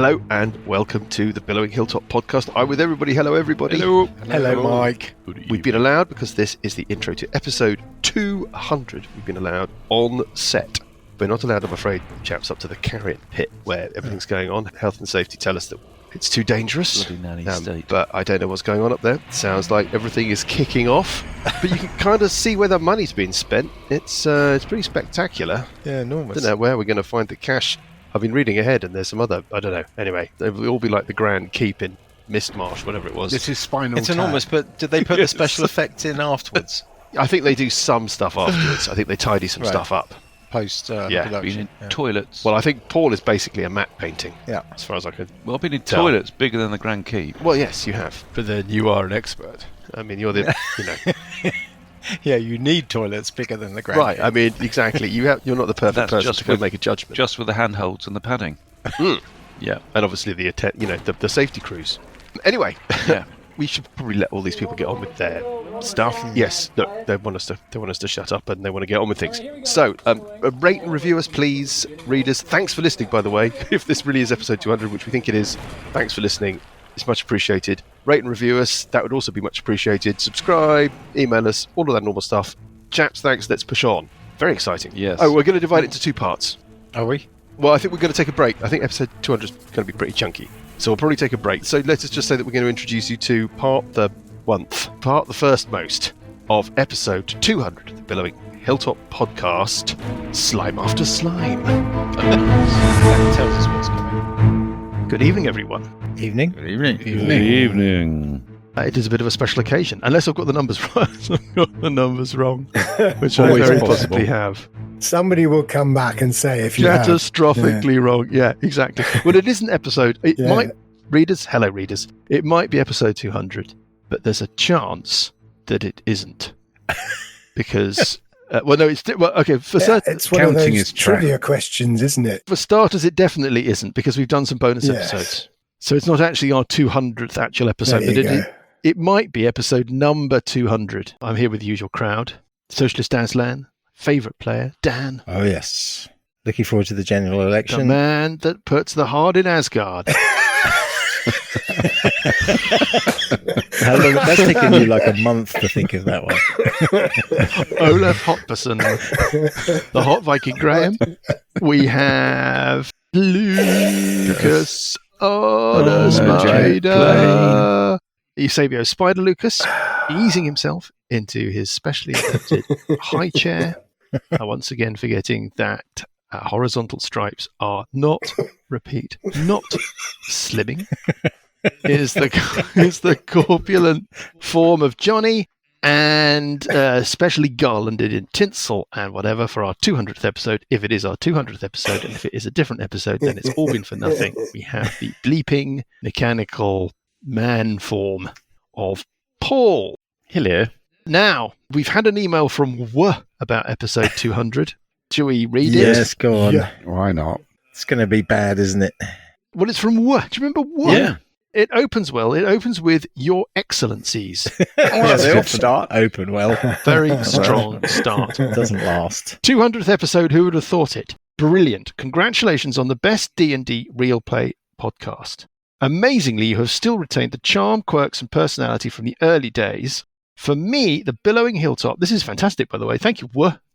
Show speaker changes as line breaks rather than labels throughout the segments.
Hello and welcome to the Billowing Hilltop podcast. I'm with everybody. Hello, everybody.
Hello, Mike.
We've been allowed, because this is the intro to episode 200, we've been allowed on set. We're not allowed, I'm afraid, chaps, up to the carrion pit where everything's going on. Health and safety tell us that it's too dangerous. But I don't know what's going on up there. Sounds like everything is kicking off. But you can kind of see where the money's been spent. It's pretty spectacular.
Yeah, enormous.
I don't know where we're going to find the cash. I've been reading ahead, and there's some other, I don't know. Anyway, they'll all be like the Grand Keep in Mistmarsh, whatever it was.
This is Spinal
It's
Tap.
enormous, but did they put the special effects in afterwards?
I think they do some stuff afterwards. I think they tidy some stuff up.
Post-production.
Toilets.
Well, I think Paul is basically a matte painting.
Yeah.
As far as I can.
I've been in
tell.
toilets bigger than the Grand Keep.
Well, yes, you have.
But then you are an expert.
I mean, you're the,
Yeah, you need toilets bigger than the Grand
right.
Keep.
I mean, exactly. You're not the perfect
That's
person
just
to go
with-
make a judgment.
Just with the handholds and the padding. Yeah.
And obviously the safety crews. Anyway,
Yeah.
we should probably let all these people get on with their stuff. Yes, look, they want us to shut up, and they want to get on with things. So, rate and review us, please, readers. Thanks for listening, by the way. If this really is episode 200, which we think it is, thanks for listening. It's much appreciated. Rate and review us. That would also be much appreciated. Subscribe, email us, all of that normal stuff. Chaps, thanks. Let's push on. Very exciting.
Yes.
Oh, we're going to divide it into two parts.
Are we?
Well, I think we're going to take a break. I think episode 200 is going to be pretty chunky. So we'll probably take a break. So let us just say that we're going to introduce you to part the firstmost of episode 200 of the Billowing Hilltop podcast, Slime After Slime.
That tells us what's coming.
Good evening, everyone.
Evening.
Good evening.
It is a bit of a special occasion, unless I've got the numbers right. I've got the numbers wrong, which I
Always
very
possible.
possibly have.
Somebody will come back and say if you have.
Catastrophically wrong. Yeah, exactly. Well, it is an episode. It might, hello readers, it might be episode 200, but there's a chance that it isn't. Because, okay, for certain.
It's one of
Counting
those
is track.
trivia questions, isn't it?
For starters, it definitely isn't, because we've done some bonus
Yes.
episodes. So it's not actually our 200th actual episode,
There
but
you go.
it might be episode number 200. I'm here with the usual crowd. Socialist Aslan, favourite player, Dan,
Oh, yes. Looking forward to the general
the
election.
man that puts the heart in Asgard.
How long? That's taken you like a month to think of that one.
Olaf Hotperson, the Hot Viking Graham. We have Lucas on a spider. Eusebio Spider Lucas, easing himself into his specially adapted high chair. Once again, forgetting that horizontal stripes are not slimming. Is the corpulent form of Johnny, and specially garlanded in tinsel and whatever for our 200th episode. If it is our 200th episode, and if it is a different episode, then it's all been for nothing. We have the bleeping mechanical man form of Paul.
Hello.
Now, we've had an email from W about episode 200. Shall we read it?
Yes, go on.
Yeah.
Why not?
It's going to be bad, isn't it?
Well, it's from W. Do you remember W?
Yeah.
It opens well. It opens with Your Excellencies.
Yeah, they often start open well.
Very strong start.
It doesn't last.
200th episode, who would have thought it? Brilliant. Congratulations on the best D&D real play podcast. Amazingly, you have still retained the charm, quirks, and personality from the early days. For me, the Billowing Hilltop, this is fantastic, by the way. Thank you.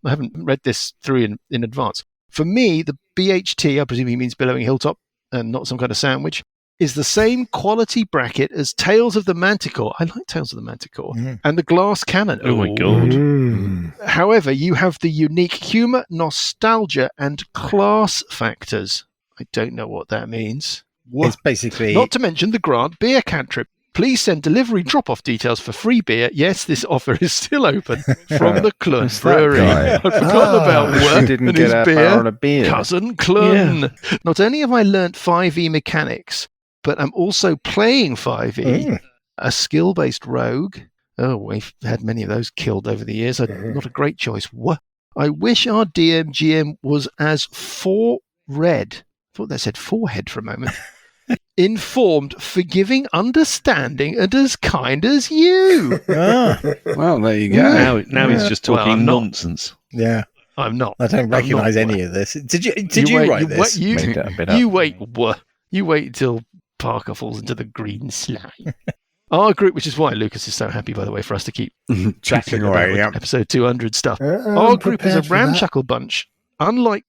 I haven't read this through in advance. For me, the BHT, I presume he means Billowing Hilltop and not some kind of sandwich, is the same quality bracket as Tales of the Manticore. I like Tales of the Manticore. And the Glass Cannon.
Oh my God.
However, you have the unique humour, nostalgia, and class factors. I don't know what that means.
It's basically...
Not to mention the Grant beer cantrip. Please send delivery drop-off details for free beer. Yes, this offer is still open from the Clun Brewery.
guy?
I'd forgotten about
She
work
didn't
and
get
his
a
beer.
barrel of beer.
Cousin Clun. Not only have I learnt 5e mechanics, but I'm also playing 5e, a skill-based rogue. Oh, we've had many of those killed over the years. Not a great choice. I wish our GM was as red. I thought that said forehead for a moment. Informed, forgiving, understanding, and as kind as you.
Well, there you go.
Now he's just
Well,
talking
I'm not.
nonsense.
Yeah.
I'm not.
I don't
I'm
recognise
not
any of this. Did you write this?
You
Made that a bit up.
wait. You wait until Parker falls into the green slime. Our group, which is why Lucas is so happy, by the way, for us to keep
Chatting away, yeah.
episode 200 stuff.
I'm
Our group is a
prepared for that.
ramshackle bunch, unlike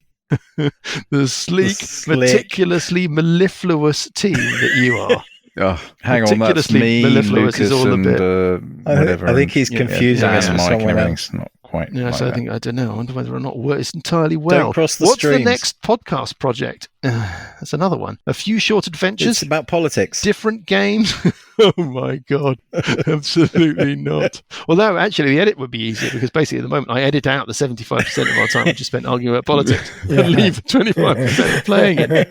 the sleek,
slick.
meticulously mellifluous team that you are.
Oh, hang on, that's
Meticulously
me,
mellifluous
Lucas,
is all a
and
bit-
whatever.
I think he's confusing us
Dan
with
and Mike and
someone else.
everything's not quite
Yeah,
like
so
that.
I don't know. I wonder whether or not it's entirely well.
Don't cross the
What's the
streams.
next podcast project? That's another one. A few short adventures,
It's about politics.
different games. Oh my God. Absolutely not. Although, actually, the edit would be easier because basically at the moment I edit out the 75% of our time we just spent arguing about politics and leave 25% playing it.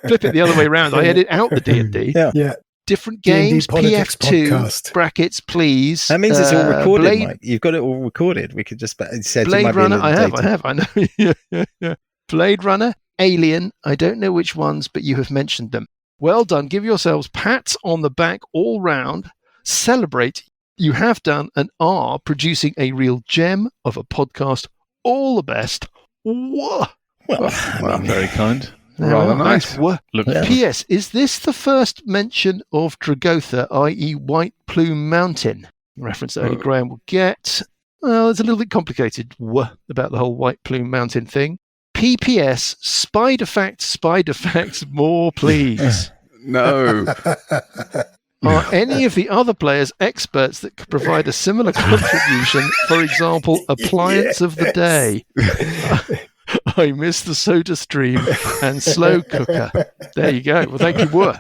Flip it the other way around. I edit out the D&D.
Yeah.
Yeah.
Different
D&D
games,
politics
PF2,
podcast.
brackets, please.
That means it's all recorded,
Blade,
Mike. You've got it all recorded. We could just it said it
Blade
might
Runner,
be a
I
little dated.
have, I know. Yeah. Blade Runner, Alien, I don't know which ones, but you have mentioned them. Well done. Give yourselves pats on the back all round. Celebrate. You have done and are producing a real gem of a podcast. All the best. Whoa.
Well,
Well, very kind.
Now,
Rather nice.
Whoa.
Look,
Yeah.
P.S. Is this the first mention of Dragotha, i.e. White Plume Mountain? Reference that only Graham will get. Well, it's a little bit complicated about the whole White Plume Mountain thing. PPS, spider facts, more please.
no.
Are any of the other players experts that could provide a similar contribution? For example, appliance of the day. I miss the soda stream and slow cooker. There you go. Well, thank you,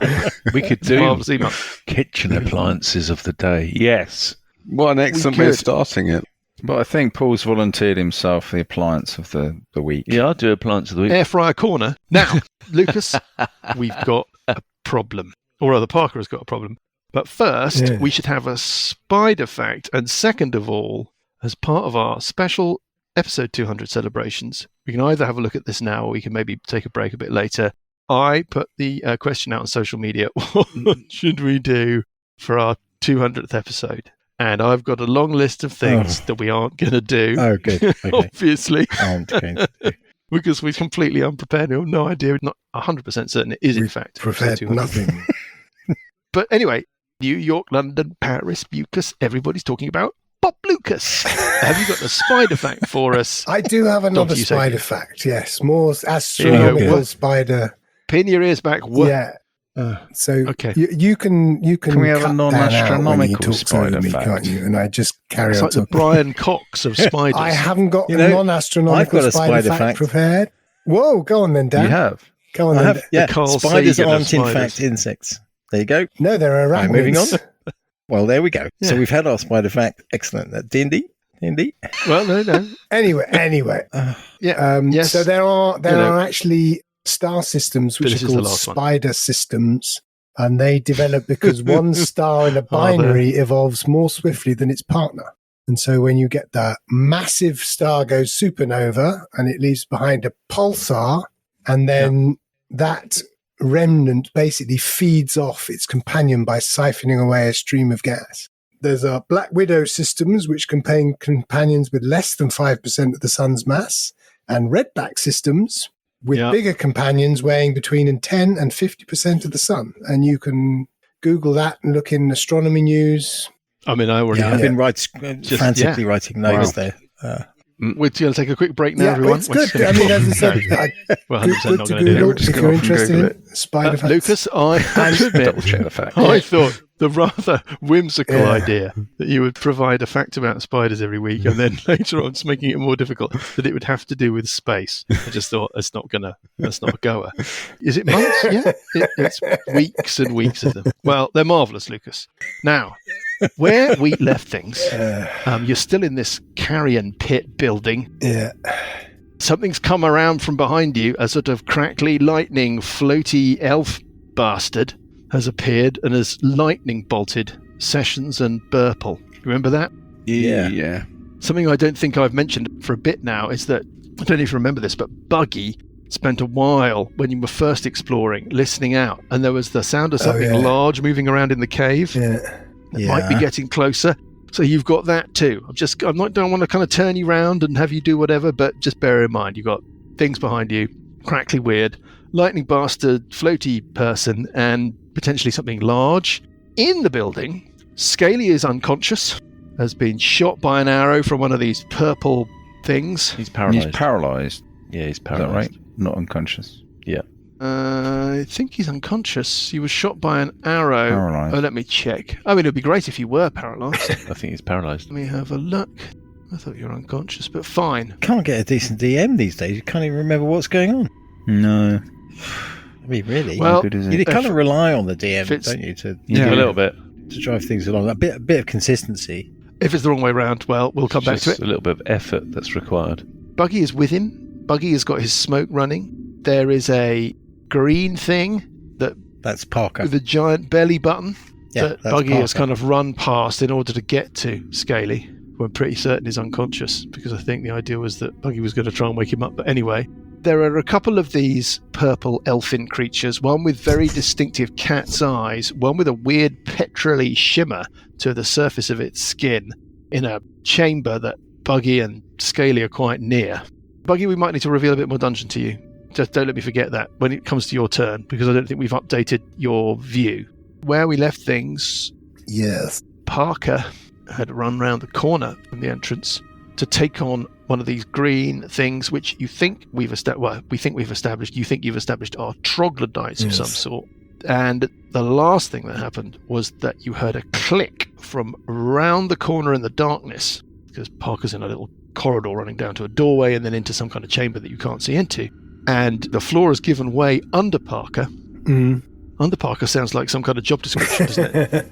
We could do
Marvelous email.
kitchen appliances of the day. Yes.
What an excellent way of
could.
starting it.
But I think Paul's volunteered himself the appliance of the week.
Yeah, I'll do appliance of the week.
Air fryer corner. Now, Lucas, we've got a problem. Or rather, Parker has got a problem. But first, we should have a spider fact. And second of all, as part of our special episode 200 celebrations, we can either have a look at this now or we can maybe take a break a bit later. I put the question out on social media. What should we do for our 200th episode? And I've got a long list of things that we aren't going to do.
Oh, good. Okay.
Obviously.
Because
Because we're completely unprepared. We have no idea. We're not 100% certain it is, in fact.
Prepared
200.
nothing.
But anyway, New York, London, Paris, Lucas, everybody's talking about Bob Lucas. Have you got the spider fact for us?
I do have another
you say?
spider fact. Yes, more
Here you
astronomical
go.
spider.
Pin your ears back. What?
Yeah. So
Okay.
you can
we have a
cut that out when you
non-astronomical
talk
spider
slowly,
fact?
can't you? And I just carry
It's
on
like the
talking.
Brian Cox of spiders.
I haven't got
You
a
know,
non-astronomical
I've got a
spider
spider
fact
fact.
prepared. Whoa, go on then, Dan.
You have.
Go on
I
then.
have. Yeah.
Carl
Spiders
Sagan of
aren't in
spiders.
fact insects. There you go.
No, there are
Right,
arachnids.
moving on. Well, there we go.
Yeah.
So we've had our spider fact. Excellent. D&D.
Well, no.
Anyway.
Yeah. Yes.
So there are
You know.
actually star systems which
This
are
is the
called
last one.
spider systems, and they develop because one star in a binary evolves more swiftly than its partner. And so when you get that massive star goes supernova and it leaves behind a pulsar, and then that remnant basically feeds off its companion by siphoning away a stream of gas. There's a Black Widow systems, which contain companions with less than 5% of the sun's mass, and Redback systems with bigger companions weighing between 10 and 50% of the sun. And you can Google that and look in astronomy news.
I mean, I already
Yeah,
have.
I've been frantically writing notes there.
We're going to take a quick break now,
Yeah,
everyone.
it's
We're
good.
just gonna-
I mean, as I said,
We're 100%
good
not
to
going to do
Google
it.
just
if
go
you're
off and
interested in
Google
spider facts.
Lucas, I have to admit,
Double check the fact.
I thought the rather whimsical idea that you would provide a fact about spiders every week and then later on, just making it more difficult, that it would have to do with space. I just thought that's not a goer. Is it months? Yeah, it's weeks and weeks of them. Well, they're marvellous, Lucas. Now, where we left things, you're still in this carrion pit building.
Yeah.
Something's come around from behind you, a sort of crackly lightning floaty elf bastard has appeared and has lightning bolted Sessions and Burple. Remember that?
Yeah.
Something I don't think I've mentioned for a bit now is that, I don't know if you remember this, but Buggy spent a while when you were first exploring listening out, and there was the sound of something large moving around in the cave.
Yeah.
It might be getting closer. So you've got that too. Don't want to kind of turn you round and have you do whatever, but just bear in mind you've got things behind you, crackly weird, lightning bastard, floaty person, and potentially something large. In the building, Scaly is unconscious, has been shot by an arrow from one of these purple things.
He's paralysed.
He's paralysed.
Yeah, he's
Is that
paralysed.
right? Not unconscious.
I think he's unconscious. He was shot by an arrow.
Paralysed.
Oh, let me check. I mean, it'd be great if you were paralysed.
I think he's paralysed.
Let me have a look. I thought you were unconscious, but fine.
Can't get a decent DM these days. You can't even remember what's going on.
No.
I mean, really.
Well,
Good, is it?
You kind of rely on the
if
DM,
it's-
don't you, to
You do a little bit.
drive things along. A bit of consistency.
If it's the wrong way round, well, we'll come back to
Just
it.
a little bit of effort that's required.
Buggy is with him. Buggy has got his smoke running. There is a green thing
That's Parker.
with a giant belly button
Yeah,
that
that's
Buggy has
Parker.
kind of run past in order to get to Scaly, who I'm pretty certain is unconscious, because I think the idea was that Buggy was going to try and wake him up. But anyway, there are a couple of these purple elfin creatures, one with very distinctive cat's eyes, one with a weird petrol-y shimmer to the surface of its skin, in a chamber that Buggy and Scaly are quite near. Buggy, we might need to reveal a bit more dungeon to you. Just don't let me forget that when it comes to your turn, because I don't think we've updated your view. Where we left things,
Yes.
Parker had run round the corner from the entrance to take on one of these green things, which you think we've established. Well, we think we've established. You think you've established are troglodytes of
Yes.
some sort. And the last thing that happened was that you heard a click from round the corner in the darkness, because Parker's in a little corridor running down to a doorway and then into some kind of chamber that you can't see into. And the floor has given way under Parker.
Mm.
Under Parker sounds like some kind of job description, doesn't it?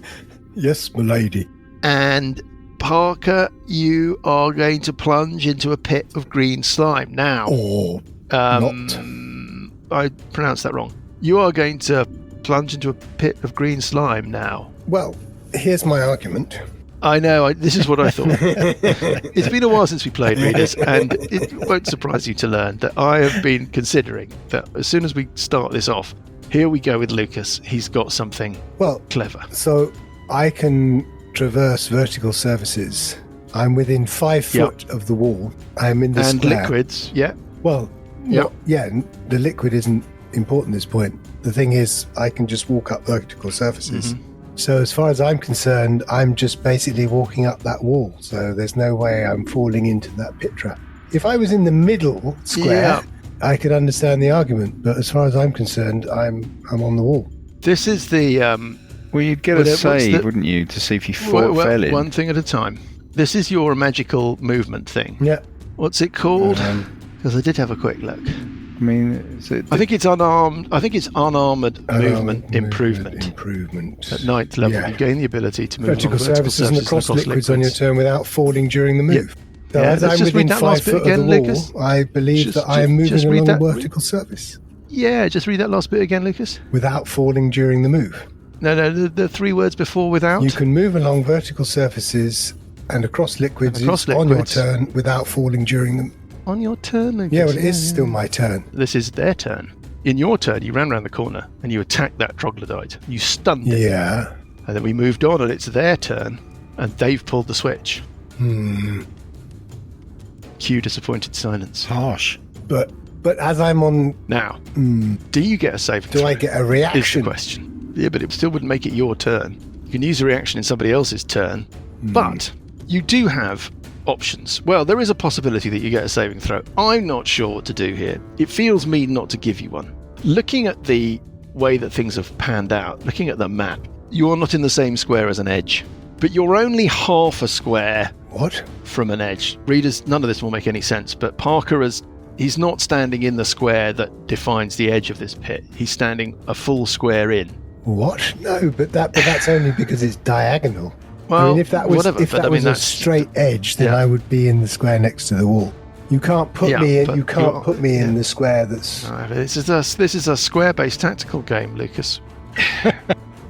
Yes, milady.
And Parker, you are going to plunge into a pit of green slime. Now,
Or
I pronounced that wrong. You are going to plunge into a pit of green slime now.
well, here's my argument.
I know, this is what I thought. It's been a while since we played, readers, and it won't surprise you to learn that I have been considering that as soon as we start this off, here we go with Lucas. He's got something
Well,
clever.
so I can traverse vertical surfaces. I'm within 5 foot of the wall. I'm in the
And
square.
liquids, yeah.
Well,
Yep.
the liquid isn't important at this point. The thing is, I can just walk up vertical surfaces.
Mm-hmm.
So as far as I'm concerned, I'm just basically walking up that wall. So there's no way I'm falling into that pit trap. If I was in the middle square,
Yeah.
I could understand the argument. But as far as I'm concerned, I'm on the wall.
This is the
Well, you'd get
Well,
a
what's
save,
the-
wouldn't you, to see if you fell in.
one thing at a time. This is your magical movement thing.
Yeah.
What's it called?
Um,
Because I did have a quick look.
I mean, is it,
I think it's unarmed. I think it's unarmored movement improvement.
Improvement.
At 9th level,
Yeah.
you gain the ability to move
Vertical
along
surfaces and across liquids on your turn without falling during the move. So
Yeah,
as
let's
I'm
just
within
read that
5
last bit
foot
again,
of the wall,
Lucas.
I believe
Just-
that I am
just
moving
read
along a
that.
vertical surface
Yeah, just read that last bit again, Lucas.
without falling during the move.
No, the 3 words before without.
You can move along vertical surfaces and across liquids,
And across
on your
liquids.
turn without falling during them.
On your turn, Lucas.
Yeah, well, it is still my turn.
This is their turn. In your turn, you ran around the corner and you attacked that troglodyte. You stunned it.
Yeah.
And then we moved on, and it's their turn, and they've pulled the switch. Cue disappointed silence.
Harsh.
But as I'm on,
Now, do you get a saving
do
throw?
I get a
Is the
reaction?
question. Yeah, but it still wouldn't make it your turn. You can use a reaction in somebody else's turn, but you do have options. Well, there is a possibility that you get a saving throw. I'm not sure what to do here. It feels mean not to give you one. Looking at the way that things have panned out, looking at the map, you're not in the same square as an edge, but you're only half a square
What?
from an edge. Readers, none of this will make any sense, but Parker he's not standing in the square that defines the edge of this pit. He's standing a full square in.
What? No, but that's only because it's diagonal.
Well,
I mean, if that was
whatever,
if
but
that
I mean,
was a
that's-
straight edge, then
Yeah.
I would be in the square next to the wall. You can't put
Yeah,
me in.
but
You can't
you're-
put me in
yeah.
the square that's.
No, but this is a square-based tactical game, Lucas.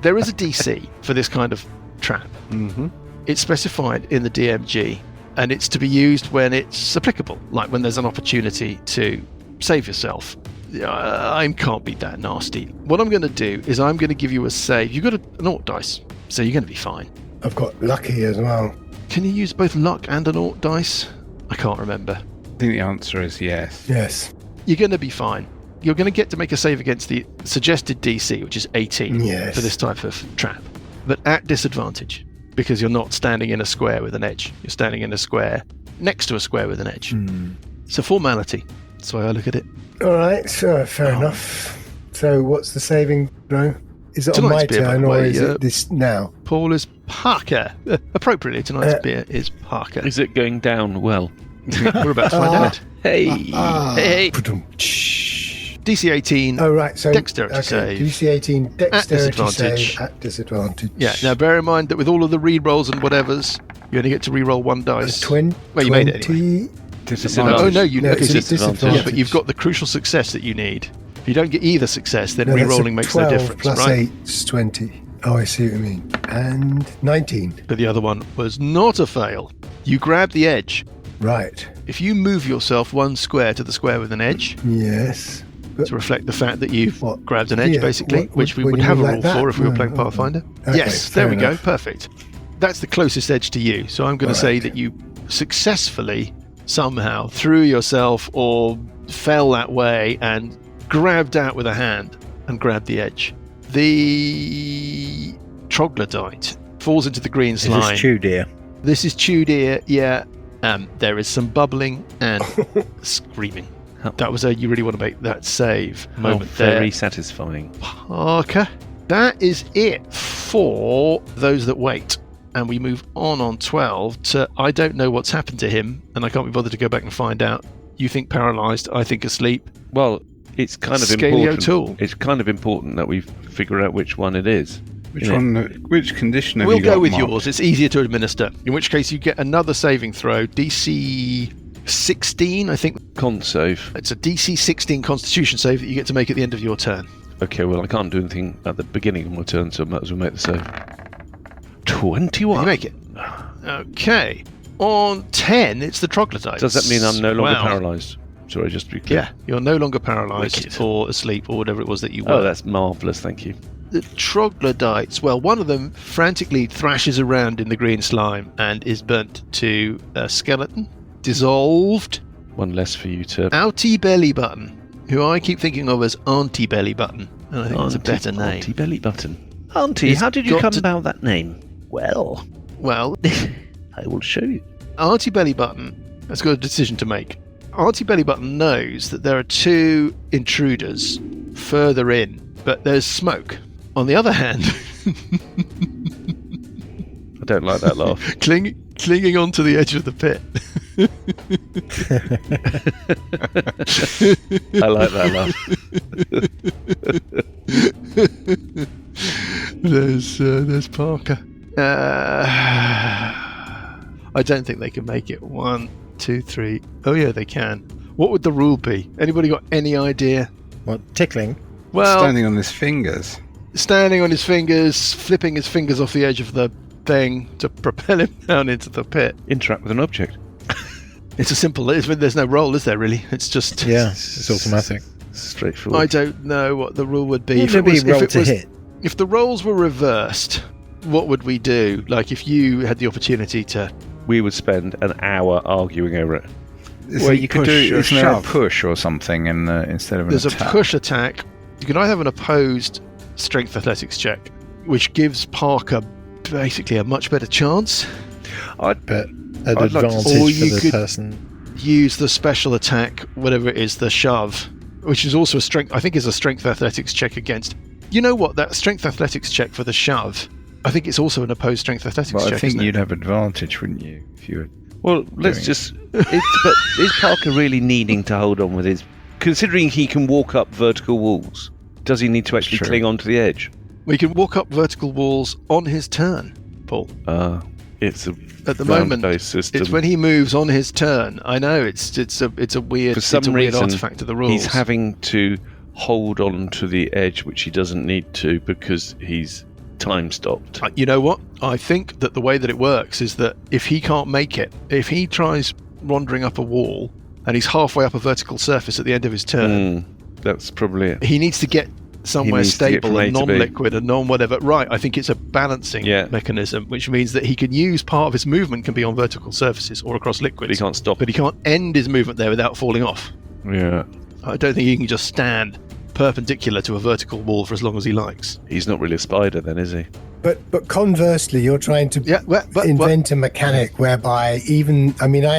There is a DC for this kind of trap.
Mm-hmm.
It's specified in the DMG, and it's to be used when it's applicable, like when there's an opportunity to save yourself. I can't be that nasty. What I'm going to do is I'm going to give you a save. You've got an Oort dice, so you're going to be fine.
I've got lucky as well.
Can you use both luck and an Oort dice? I can't remember.
I think the answer is yes.
Yes.
You're going to be fine. you're going to get to make a save against the suggested DC, which is 18
Yes.
for this type of trap, but at disadvantage because you're not standing in a square with an edge. You're standing in a square next to a square with an edge. It's a formality. That's the way I look at it.
All right, so fair enough. So what's the saving throw? Is it on my
Tonight's beer, by
turn
the
or
way,
is it this now?
Paul is Parker. Appropriately, tonight's beer is Parker.
Is it going down well?
We're about to find out.
Hey.
Hey. DC 18.
Oh, right. So
Dexterity save.
DC 18 dexterity
disadvantage.
save at disadvantage.
Yeah. Now, bear in mind that with all of the re-rolls and whatevers, you only get to re-roll one dice. Well, you made it anyway.
Disadvantage.
Oh no, you
No, it's
it's
disadvantage.
Yeah, but you've got the crucial success that you need. If you don't get either success, then
No, that's a
re-rolling makes no
12
difference,
plus
right?
8 is 20. Oh, I see what you mean. And 19.
But the other one was not a fail. You grab the edge.
Right.
If you move yourself one square to the square with an edge
Yes. But
to reflect the fact that you've
What?
grabbed an edge,
Yeah,
basically, which we
what
would
do you
have a
mean
rule
like that?
for if we were
No,
playing
okay.
Pathfinder.
Okay,
Yes, there
fair
we go.
enough.
Perfect. That's the closest edge to you. So I'm going to say that you successfully, somehow, threw yourself or fell that way and grabbed out with a hand and grabbed the edge. The troglodyte falls into the green
Is
slime.
this chew deer?
This is chewed ear, yeah. There is some bubbling and screaming. That was you really want to make that save moment
Very
there.
satisfying.
Parker. That is it for those that wait. And we move on 12 to I don't know what's happened to him, and I can't be bothered to go back and find out. You think paralysed, I think asleep.
Well, it's kind of
Scalio
important.
tool.
It's kind of important that we figure out which one it is.
Which condition have
We'll
you got
go with
marked?
yours. It's easier to administer. In which case you get another saving throw. DC 16, I think.
Con save.
It's a DC 16 Constitution save that you get to make at the end of your turn.
Okay, well, I can't do anything at the beginning of my turn, so I might as well make the save. 21.
You make it. Okay. On 10, it's the troglodytes.
Does that mean I'm no longer
Wow.
paralysed? Sorry, just to be clear.
Yeah, you're no longer paralysed
Wicked.
or asleep or whatever it was that you were.
Oh, that's marvellous, thank you.
The troglodytes, well, one of them frantically thrashes around in the green slime and is burnt to a skeleton, dissolved.
One less for you to...
Outie Belly Button, who I keep thinking of as Auntie Belly Button, and I think that's a better name.
Auntie Belly Button. Auntie,
He's
how did you
got
come
to-
about that name? Well,
Well,
I will show you.
Auntie Belly Button has got a decision to make. Auntie Belly Button knows that there are two intruders further in, but there's smoke. On the other hand,
I don't like that laugh.
clinging onto the edge of the pit.
I like that laugh.
There's Parker. I don't think they can make it. 1, 2, 3. Oh yeah, they can. What would the rule be? Anybody got any idea?
What, tickling?
Well,
Standing on his fingers.
standing on his fingers, flipping his fingers off the edge of the thing to propel him down into the pit.
Interact with an object.
It's a simple. There's no roll, is there? Really? It's just.
Yeah, it's automatic.
Straightforward.
I don't know what the rule would be.
Wouldn't it be roll to hit?
If the roles were reversed, what would we do? Like if you had the opportunity to.
We would spend an hour arguing over it.
Well, you could
push
do
or
isn't there a
shove?
push or something instead of an
There's
attack?
a push attack. You can either have an opposed strength athletics check, which gives Parker basically a much better chance.
But at
I'd like to-
advantage
Or
for
you
the
could-
person.
Use the special attack, whatever it is, the shove, which is also a strength. I think is a strength athletics check against. You know what? That strength athletics check for the shove. I think it's also an opposed strength athletics
Well,
check.
I think
isn't it?
you'd have advantage, wouldn't you? If you were...
Well, let's
Doing
just... but is Parker really needing to hold on with his... Considering he can walk up vertical walls, does he need to actually
True.
cling onto the edge?
We can walk up vertical walls on his turn, Paul.
It's a
At the moment,
round-based system.
it's when he moves on his turn. I know it's a weird,
For some
it's a weird
reason,
artifact of the rules.
He's having to hold on to the edge, which he doesn't need to because he's time stopped.
You know what? I think that the way that it works is that if he can't make it, if he tries wandering up a wall and he's halfway up a vertical surface at the end of his turn,
That's probably it.
he needs to get somewhere
needs to get
stable
from A
and
to B.
non-liquid and non-whatever. Right, I think it's a balancing mechanism, which means that he can use part of his movement can be on vertical surfaces or across liquids.
He can't stop.
But he can't end his movement there without falling off.
Yeah.
I don't think he can just stand perpendicular to a vertical wall for as long as he likes.
He's not really a spider then, is he?
But conversely, you're trying to
but
invent a mechanic whereby I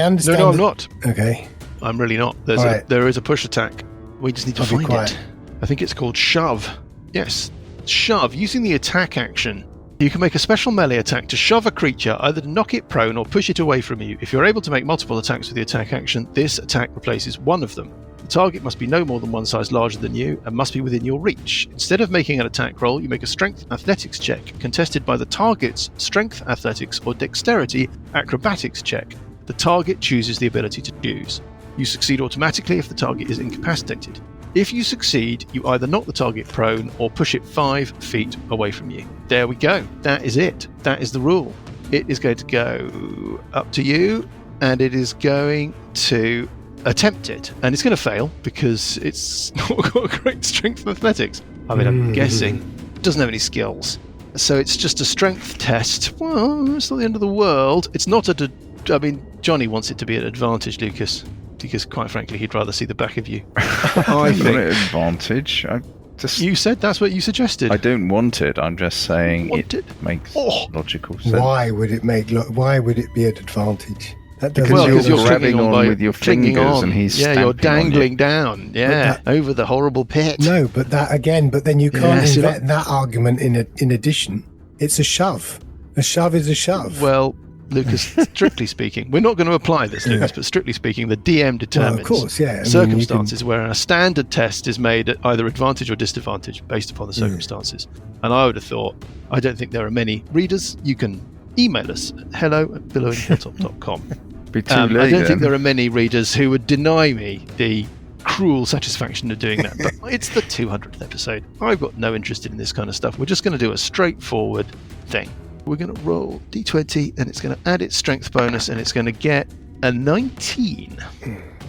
understand.
No, I'm not.
Okay.
I'm really not. There is a push attack. We just need to find it. I think it's called shove. Yes, shove. Using the attack action, you can make a special melee attack to shove a creature, either to knock it prone or push it away from you. If you're able to make multiple attacks with the attack action, this attack replaces one of them. The target must be no more than one size larger than you and must be within your reach. Instead of making an attack roll, you make a strength athletics check, contested by the target's strength athletics or dexterity acrobatics check. The target chooses the ability to choose. You succeed automatically if the target is incapacitated. If you succeed, you either knock the target prone or push it 5 feet away from you. There we go. That is it. That is the rule. It is going to go up to you, and it is going to attempt it. And it's going to fail because it's not got a great strength and athletics. I'm guessing. It doesn't have any skills. So it's just a strength test. Well, it's not the end of the world. It's not Johnny wants it to be an advantage, Lucas. Because quite frankly, he'd rather see the back of you.
I think not an advantage.
You said that's what you suggested.
I don't want it. I'm just saying it makes logical sense.
Why would it be an advantage?
Because you're grabbing on with your fingers and he's
you're dangling down. Yeah, over the horrible pit.
No, but then you can't invent that argument in addition. It's a shove. A shove is a shove.
Well, Lucas, strictly speaking, we're not going to apply this, Lucas, but strictly speaking, the DM determines circumstances where a standard test is made at either advantage or disadvantage based upon the circumstances. And I would have thought, I don't think there are many readers. You can email us at hello@billowinghilltop.com.
Be too late,
I don't think there are many readers who would deny me the cruel satisfaction of doing that, but it's the 200th episode. I've got no interest in this kind of stuff. We're just going to do a straightforward thing. We're going to roll d20 and it's going to add its strength bonus and it's going to get a 19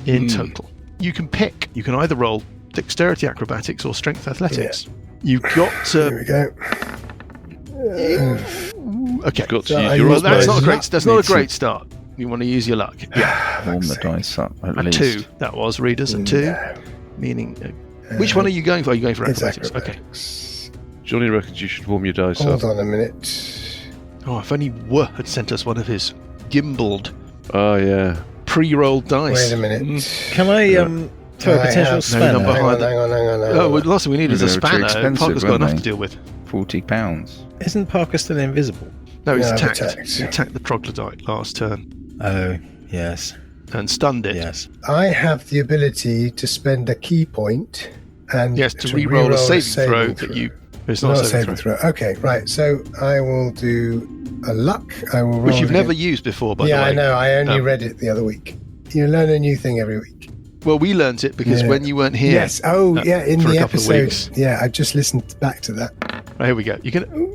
in total. You can pick. You can either roll dexterity acrobatics or strength athletics. Yeah. You've got to...
There we go.
Okay.
Got to
that's not a great start. You want to use your luck.
Yeah. Warm the dice up at least.
2. That was readers. A 2. Meaning... which one are you going for? Are you going for acrobatics? Okay.
Johnny reckons you should warm your dice
up. Hold on a minute.
Oh, if only Oort had sent us one of his gimbaled pre-rolled dice.
Wait a minute.
Can I throw a potential spanner?
Hang on.
Oh, the last thing we need is a spanner. Parker's got enough to deal with.
£40.
Isn't Parker still invisible?
No, he's attacked. He attacked the troglodyte last turn.
Oh, yes.
And stunned it.
Yes.
I have the ability to spend a key point and
to re-roll a saving throw that you... It's not a saving throw.
Okay, right. So I will do a luck. I will roll
which you've never used before, by the way.
Yeah, I know. I only read it the other week. You learn a new thing every week.
Well, we learnt it because when you weren't here.
Yes. Oh, in the episode. Yeah, I just listened back to that.
Right, here we go. You can.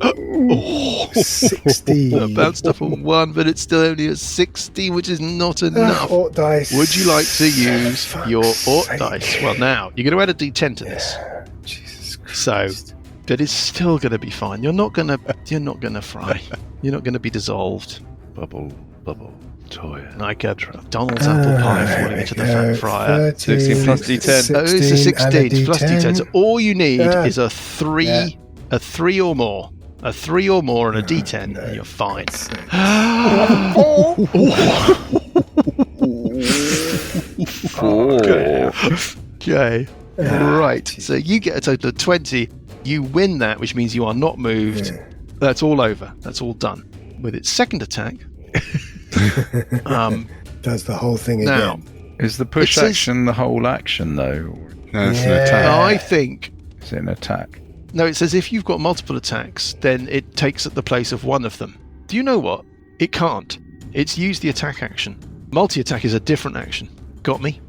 60.
I bounced up a 1, but it's still only a 60, which is not enough.
Oort dice.
Would you like to use your Oort dice? Well, now you're going to add a D10 to this.
Jesus Christ.
So. But it's still going to be fine. You're not going to fry. You're not going to be dissolved.
Bubble, toy.
Like a Donald's apple pie falling into the fat fryer.
16 plus D10.
Oh, it's a 16 plus D10. So all you need is a 3 or more. A 3 or more and a D10, and you're fine. Okay. Right. So you get a total of 20. You win that, which means you are not moved. That's all over. That's all done. With its second attack,
does the whole thing
now,
again.
Is the push action the whole action, though?
No, it's an attack. I think...
Is it an attack?
No, it says if you've got multiple attacks, then it takes at the place of one of them. Do you know what? It can't. It's used the attack action. Multi-attack is a different action. Got me?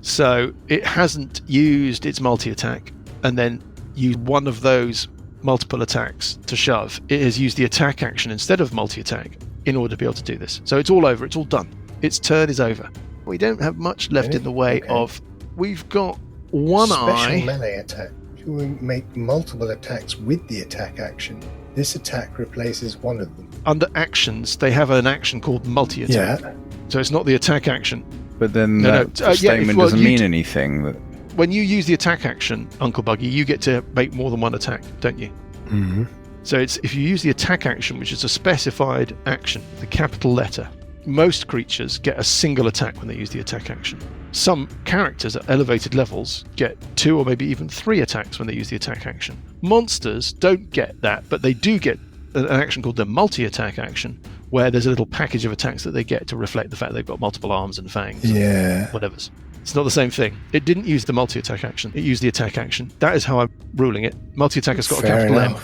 So it hasn't used its multi-attack and then use one of those multiple attacks to shove. It has used the attack action instead of multi-attack in order to be able to do this. So it's all over. It's all done. Its turn is over. We don't have much left in the way of... We've got one
special melee attack. You will make multiple attacks with the attack action. This attack replaces one of them.
Under actions, they have an action called multi-attack.
Yeah.
So it's not the attack action.
But then that statement doesn't mean anything.
when you use the attack action, Uncle Buggy, you get to make more than one attack, don't you?
Mm-hmm.
So it's if you use the attack action, which is a specified action, the capital letter, most creatures get a single attack when they use the attack action. Some characters at elevated levels get 2 or maybe even 3 attacks when they use the attack action. Monsters don't get that, but they do get an action called the multi-attack action, where there's a little package of attacks that they get to reflect the fact they've got multiple arms and fangs and whatever's. It's not the same thing. It didn't use the multi-attack action. It used the attack action. That is how I'm ruling it. Multi-attack has got a capital M.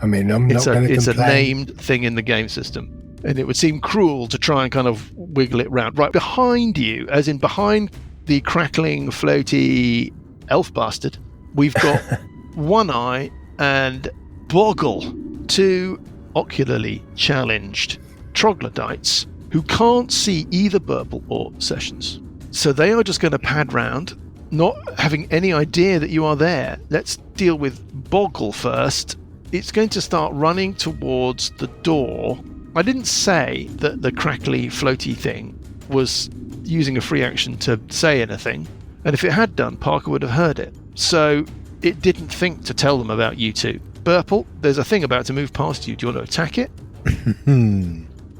I mean, I'm not going to complain.
It's a named thing in the game system. And it would seem cruel to try and kind of wiggle it round. Right behind you, as in behind the crackling, floaty elf bastard, we've got One Eye and Boggle, 2 ocularly challenged troglodytes who can't see either Burple or Sessions. So they are just going to pad round, not having any idea that you are there. Let's deal with Boggle first. It's going to start running towards the door. I didn't say that the crackly, floaty thing was using a free action to say anything. And if it had done, Parker would have heard it. So it didn't think to tell them about you two. Burple, there's a thing about to move past you. Do you want to attack it?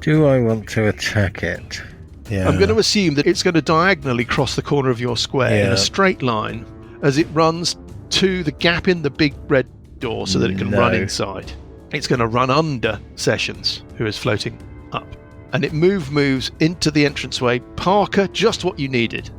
Do I want to attack it? Yeah.
I'm going to assume that it's going to diagonally cross the corner of your square in a straight line as it runs to the gap in the big red door so that it can run inside. It's going to run under Sessions, who is floating up. And it moves into the entranceway. Parker, just what you needed.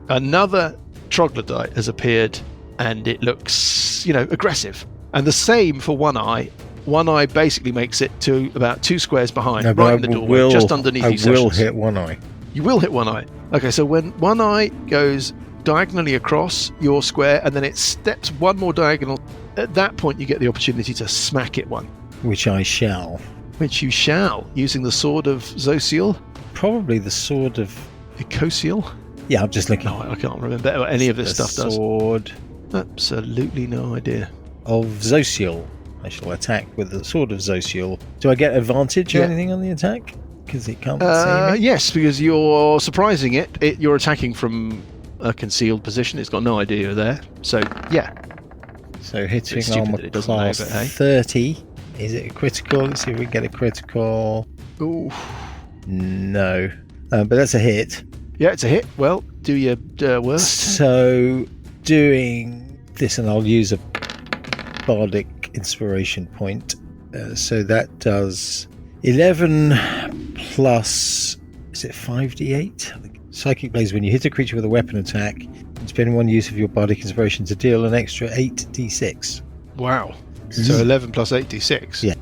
Another troglodyte has appeared and it looks, aggressive. And the same for One Eye. One Eye basically makes it to about 2 squares behind, right in the doorway, just underneath you.
I will hit One Eye.
You will hit One Eye. Okay, so when One Eye goes diagonally across your square and then it steps one more diagonal, at that point you get the opportunity to smack it one.
Which I shall.
Which you shall, using the sword of Zosiel?
Probably the sword of...
Icosiel?
Yeah, I'm just looking.
No, I can't remember what any of this stuff does.
Sword...
Absolutely no idea.
Of Zosiel. I shall attack with the sword of Zosiel. Do I get advantage or anything on the attack? Because it can't see me?
Yes, because you're surprising it. You're attacking from a concealed position. It's got no idea you're there. So, yeah.
So hitting armor class 30. Is it a critical? Let's see if we get a critical.
Ooh.
No. But that's a hit.
Yeah, it's a hit. Well, do your worst.
So, doing this, and I'll use a bardic inspiration point. So that does 11 plus, is it 5d8? Psychic Blaze, when you hit a creature with a weapon attack, spend one use of your bardic inspiration to deal an extra 8d6.
Wow. So 11 plus 8d6?
Yeah.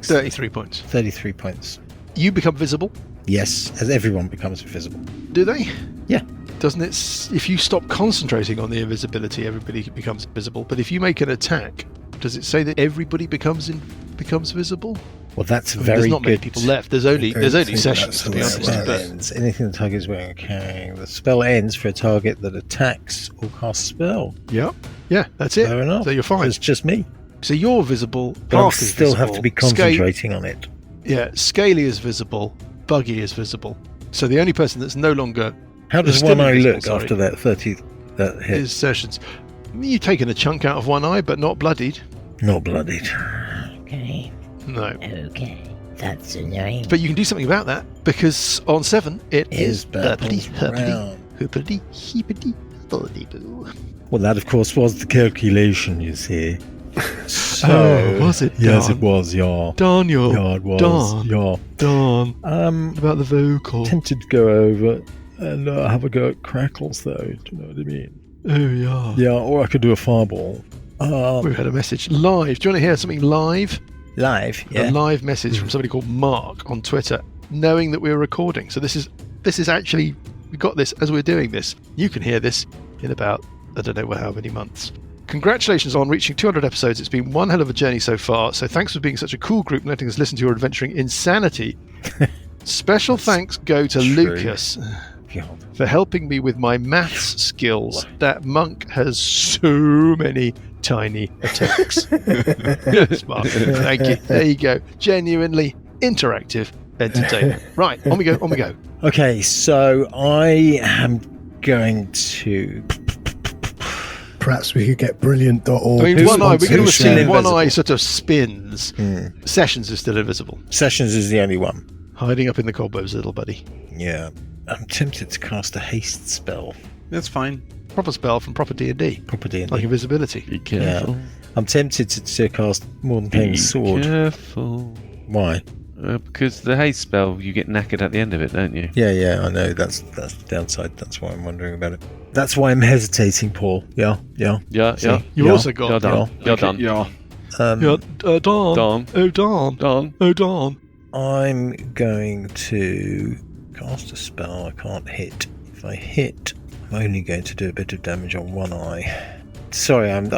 33 points.
33 points.
You become visible?
Yes, as everyone becomes invisible.
Do they?
Yeah.
Doesn't it? If you stop concentrating on the invisibility, everybody becomes visible. But if you make an attack, does it say that everybody becomes visible?
Well, that's very good.
There's not many people left. There's only Sessions, to be honest.
Ends. Anything the target is wearing. Okay. The spell ends for a target that attacks or casts a spell.
Yep. Yeah, that's it.
Fair enough.
So you're fine.
It's just me.
So you're visible.
But I still have to be concentrating on it.
Yeah, Scaly is visible. Buggy is visible. So the only person that's no longer...
How does One Eye look after that 30 that hit?
Is Sessions. You've taken a chunk out of One Eye, but not bloodied.
Not bloodied.
Okay.
No.
Okay. That's annoying.
But you can do something about that, because on 7, it is
Burple's
hoopity heepity boo.
Well, that, of course, was the calculation, you see. So,
was it?
Yes,
Don?
it was, yeah.
Don,
yeah, it was.
Don.
Yeah.
Don. About the vocal.
Tempted to go over and have a go at Crackles, though. Do you know what I mean?
Oh, yeah.
Yeah, or I could do a fireball.
We've had a message live. Do you want to hear something live?
Live, yeah.
A live message from somebody called Mark on Twitter, knowing that we were recording. So this is actually, we got this as we're doing this. You can hear this in about, I don't know how many months. Congratulations on reaching 200 episodes. It's been one hell of a journey so far. So thanks for being such a cool group and letting us listen to your adventuring insanity. Special thanks go to Lucas for helping me with my maths skills. That monk has so many tiny attacks. Smart. Thank you. There you go. Genuinely interactive entertainment. Right, on we go.
Okay, so I am going to
Perhaps we could get brilliant.org.
I mean,
Who's
one eye, we can
who's still
assume one
invisible?
eye sort of spins. Sessions is still invisible.
Sessions is the only one.
Hiding up in the cobwebs, little buddy.
Yeah. I'm tempted to cast a haste spell.
That's fine.
Proper spell from proper D&D.
Proper D&D.
Like invisibility.
Be careful.
I'm tempted to cast more than plain sword.
Careful.
Why?
Because the haste spell, you get knackered at the end of it, don't you?
Yeah, I know. That's the downside. That's why I'm wondering about it. That's why I'm hesitating, Paul. Yeah.
Yeah.
You've
Yeah.
also got...
You're done. You're done.
Yeah.
Dawn.
Dawn.
Oh, Dawn.
Dawn.
Oh, Dawn.
I'm going to cast a spell I can't hit. If I hit, I'm only going to do a bit of damage on one eye. Sorry, I'm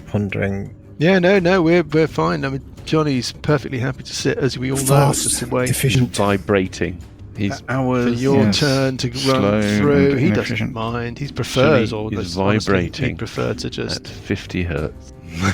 pondering.
Yeah, no, we're fine. I mean, Johnny's perfectly happy to sit, as we all know. It's
Fast,
just a way
efficient.
Vibrating. He's
for
Hours.
your
yes.
turn to
Slow
run through.
and
He doesn't
inefficient.
mind. He prefers all
He's
this. Honestly,
vibrating
he preferred to
at
just...
50 hertz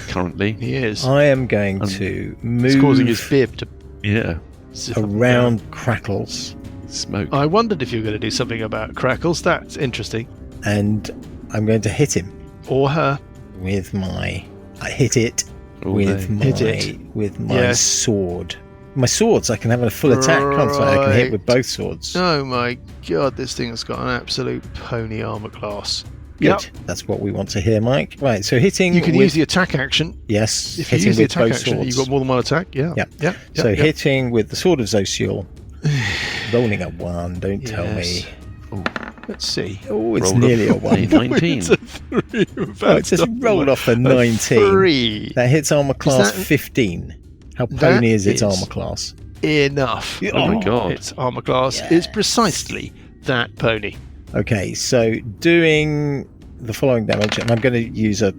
currently.
He is.
I am going to move
It's causing his bib to
Yeah.
zip up and
around Crackles,
Smoke.
down. I wondered if you were going to do something about Crackles. That's interesting.
and I'm going to hit him
Or her.
with my. I hit it
All
with
day.
my
Hit it.
with my
Yes.
sword. My swords, I can have a full attack, can't I? I can hit with
Right.
both swords.
Oh my god, this thing has got an absolute pony armor class.
Good.
Yep.
That's what we want to hear, Mike. Right, so hitting.
You can
with,
use the attack action.
yes,
If you
hitting
use the
with
attack
both
action,
swords.
you've got more than one attack. Yeah.
Yeah.
Yeah.
So
yeah.
hitting with the sword of Zosiel, rolling a 1. Don't tell me.
Yes. Let's see.
Oh, it's
Rolled
nearly a 1.
19.
It's a 3.
Oh, it just rolled off a 19.
3.
That hits armor class
that-
15. How
That
pony is its
is-
armor class?
Enough.
Oh my god.
Its armor class is precisely that pony.
Okay, so doing the following damage, and I'm going to use a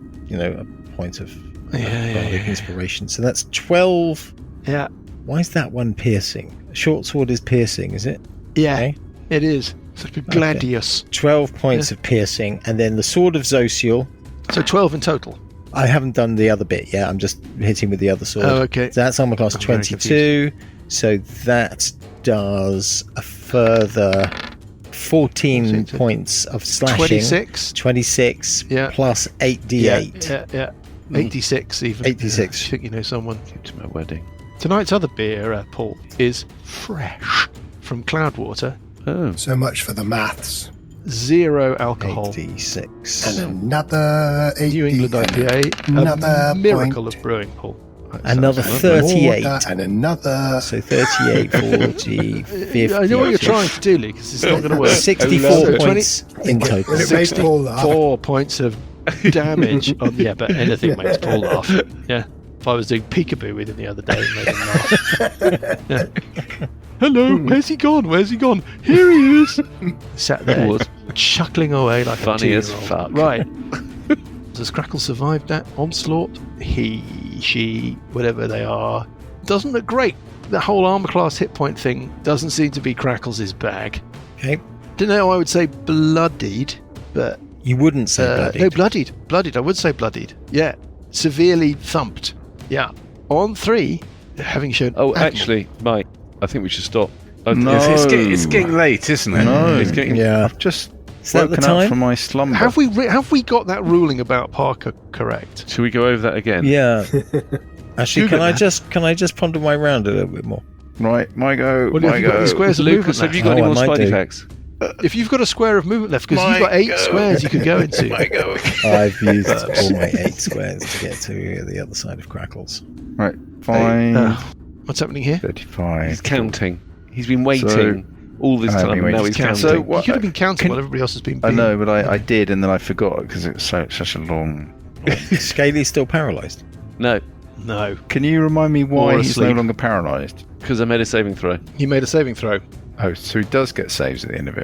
point of bardic inspiration. So that's 12.
Yeah.
Why is that one piercing? Short sword is piercing, is it?
Yeah.
Okay.
It is. It's like a gladius.
12 points of piercing, and then the sword of Zosiel.
So 12 in total.
I haven't done the other bit yet. I'm just hitting with the other sword.
Oh, okay.
So that's armor class
I'm very
22. So that does a further 14 points of slashing.
26.
26
Yeah.
plus 8d8.
Yeah. 86 even.
86.
I think you know someone.
To my wedding.
Tonight's other beer, Paul, is fresh from Cloudwater.
Oh.
So much for the maths.
0 alcohol.
8d6.
And another 8.
New England IPA.
Another
A miracle
point.
of brewing, Paul.
Another
Sounds lovely.
38.
And another.
So 38, 40, 50.
I know what you're trying to do, Lee, because it's not going to work.
64
So
points in
Will
total.
it make Paul laugh?
4 points of damage. Yeah, but anything makes Paul laugh. Yeah. If I was doing peekaboo with him the other day, it made him laugh. Yeah. Hello, where's he gone? Where's he gone? Here he is. Sat there,
Was
chuckling away like
funny
a
as
2-year-old.
fuck.
Right. Does Crackle survive that onslaught? He, she, whatever they are, doesn't look great. The whole armor class hit point thing doesn't seem to be Crackles' bag.
Okay.
Don't know, I would say bloodied, but
You wouldn't say bloodied.
no, bloodied. I would say bloodied. Yeah, severely thumped. Yeah, on 3, having shown.
Oh,
Admiral.
actually, Mike, I think we should stop.
No.
It's getting late, isn't it?
No.
It's getting.
Yeah.
I've just
Is that the
woken
time?
up from my slumber.
have we got that ruling about Parker correct?
Should we go over that again?
Yeah. Actually,
Google
can I just ponder my round a little bit more?
Right, my go.
Well,
my
have you got
go.
any squares of movement
Lucas, have
left?
you got
Oh,
any
I
more
might
Spidey
do.
facts?
If you've got a square of movement left, because
My
you've got 8
go.
squares you could go into.
My go.
I've used all my 8 squares to get to the other side of Crackles.
Right, 5,
What's happening here?
35.
He's counting. He's been waiting all this
I have
time,
been
and now
waiting.
he's counting.
So
You
what-
could have been counting
can-
while everybody else has been.
I
being-
know, but I did, and then I forgot because it's such a long.
Scaly's still paralysed.
No,
No,
Can you remind me why
Or
he's no
asleep.
longer paralysed?
because I made a saving throw.
he made a saving throw.
Oh, so he does get saves at the end of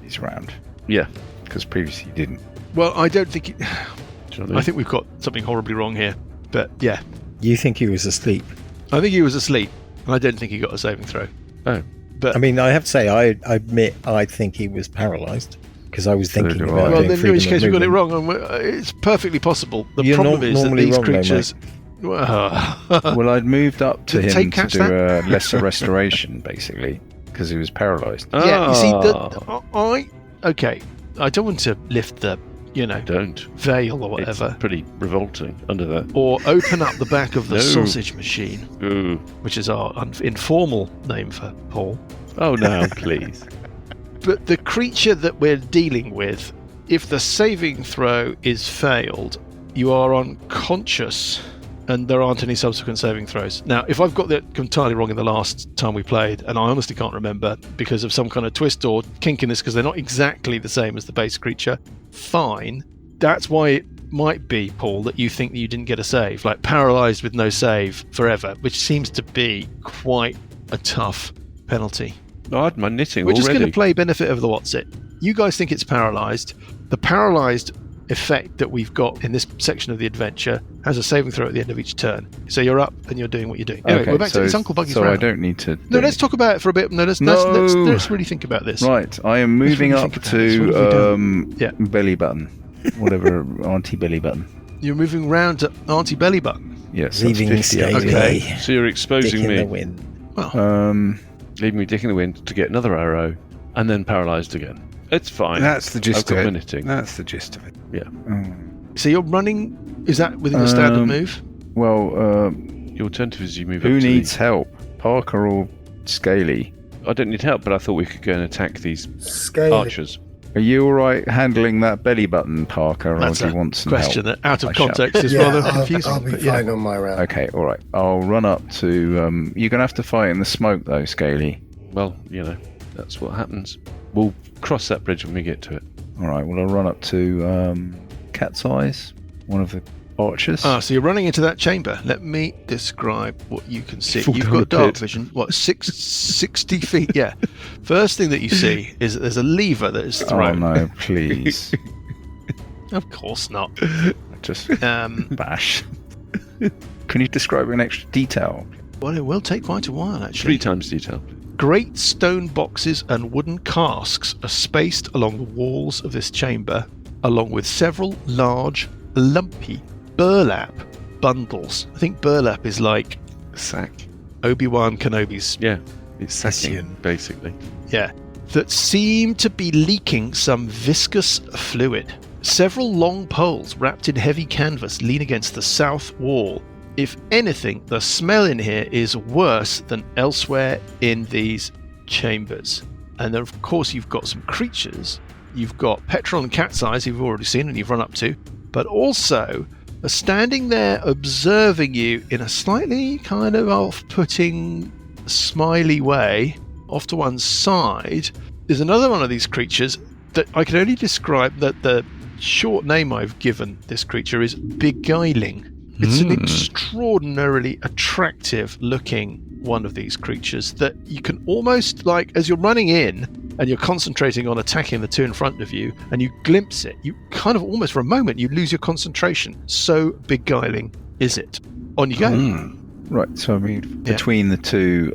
his round,
Yeah.
because previously he didn't.
Well, I don't think.
Do you know what I mean?
I think we've got something horribly wrong here. But yeah,
You think he was asleep?
I think he was asleep, and I don't think he got a saving throw.
Oh.
But
I mean, I have to say, I admit I think he was paralysed because I was
So
thinking
do
about
I.
well,
doing
then in
freedom
which
of
case we've got it
movement.
wrong, and it's perfectly possible. The
You're
problem is that
normally
these
wrong, though,
creatures.
Well, I'd moved up to
Did the
him
tape
to
catch
do a lesser restoration, basically, because he was paralysed.
Yeah, you see,
Ah.
okay, I don't want to lift the
Don't.
veil or whatever.
It's pretty revolting under that.
Or open up the back of the
No.
sausage machine,
Ooh.
which is our informal name for Paul.
Oh, no, please.
But the creature that we're dealing with, if the saving throw is failed, you are unconscious and there aren't any subsequent saving throws. Now, if I've got that entirely wrong in the last time we played, and I honestly can't remember because of some kind of twist or kink in this, because they're not exactly the same as the base creature, fine. That's why it might be, Paul, that you think that you didn't get a save, like paralysed with no save forever, which seems to be quite a tough penalty.
I had my knitting
We're
already.
just going to play benefit of the what's it. You guys think it's paralysed. The paralysed effect that we've got in this section of the adventure has a saving throw at the end of each turn. So you're up and you're doing what you're doing. Anyway,
Okay,
we're back to
so-
it's Uncle Buggy's
So
round.
I don't need to.
No, let's talk about it for a bit. No, let's really think about this.
Right, I am moving
really
up
think about this. What have we
to
Yeah.
belly button, whatever Auntie belly button.
You're moving round to Auntie Belly Button.
Yes,
Leaving
that's 50
Scaly.
Okay.
So you're exposing
Dick in
me.
the wind.
Well,
Leaving me dick in the wind to get another arrow and then paralysed again. It's fine.
That's the gist
I've
of
got
it.
my knitting.
That's the gist of it.
so you're running. Is that within your standard move?
Well,
The alternative is you move
who
up to
needs help, Parker or Scaly?
I don't need help, but I thought we could go and attack these
Scaly.
archers.
Are you all right handling that belly button, Parker, or
That's
do you
a
want some
question
help?
that, out of
I shall.
context, is
Yeah,
rather
I'll
confusing.
be
but yeah.
fine on my round.
Okay, all right. I'll run up to. You're gonna have to fight in the smoke, though, Scaly.
Well, that's what happens. We'll cross that bridge when we get to it.
All right. Well, I'll run up to Cat's Eyes, one of the archers.
So you're running into that chamber. Let me describe what you can see.
Fall
You've
down
got
a
dark
pit.
vision. 60 feet? Yeah. First thing that you see is that there's a lever that is
Oh
thrown.
no, please!
Of course not.
Just bash. Can you describe it in extra detail?
Well, it will take quite a while, actually.
3 times detail.
Great stone boxes and wooden casks are spaced along the walls of this chamber, along with several large, lumpy burlap bundles. I think burlap is like
Sack.
Obi-Wan Kenobi's,
Yeah, it's sacking,
Hessian.
basically.
yeah, that seem to be leaking some viscous fluid. Several long poles wrapped in heavy canvas lean against the south wall. If anything, the smell in here is worse than elsewhere in these chambers. And then, of course, you've got some creatures. You've got Petrol and Cat's Eyes, you've already seen and you've run up to, but also are standing there observing you in a slightly kind of off-putting, smiley way. Off to one side is another one of these creatures that I can only describe that the short name I've given this creature is Beguiling. It's an extraordinarily attractive looking one of these creatures that you can almost, like, as you're running in and you're concentrating on attacking the two in front of you and you glimpse it, you kind of almost for a moment you lose your concentration. So beguiling is it. On you go.
Right. So I mean, between the two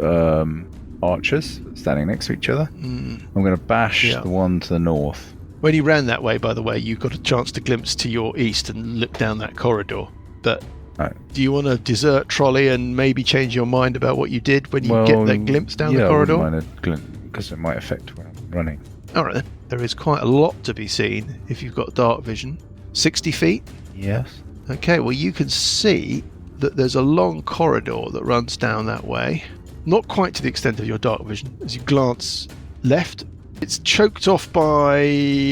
archers standing next to each other, I'm going to bash the one to the north.
When you ran that way, by the way, you got a chance to glimpse to your east and look down that corridor. But do you want to desert trolley and maybe change your mind about what you did when you get that glimpse down the corridor?
I wouldn't mind a glimpse because it might affect where I'm running.
All right, then. There is quite a lot to be seen if you've got dark vision. 60 feet?
Yes.
Okay, well, you can see that there's a long corridor that runs down that way. Not quite to the extent of your dark vision. As you glance left, it's choked off by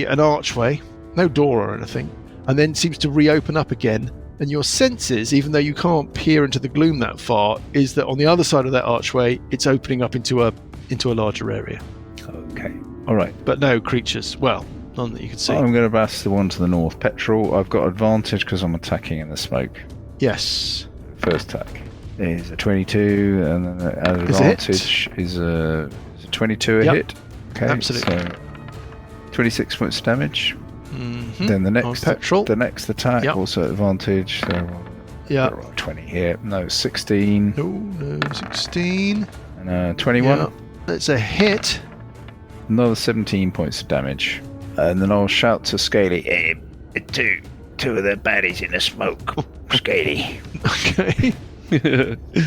an archway, no door or anything, and then seems to reopen up again. And your senses, even though you can't peer into the gloom that far, is that on the other side of that archway, it's opening up into a larger area.
Okay. All right.
But no creatures. Well, none that you can see.
I'm going to bash the one to the north. Petrol, I've got advantage because I'm attacking in the smoke.
Yes.
First attack is a 22, and then the advantage is a 22 a hit. Okay,
absolutely.
So 26 points damage.
Mm-hmm.
Then the
On
next
petrol.
the next attack also advantage. So
Yeah.
20 here. No, 16.
No, 16.
And 21.
Yeah. That's a hit.
Another 17 points of damage. And then I'll shout to Scaly.
Two of the baddies in the smoke. Scaly.
Okay.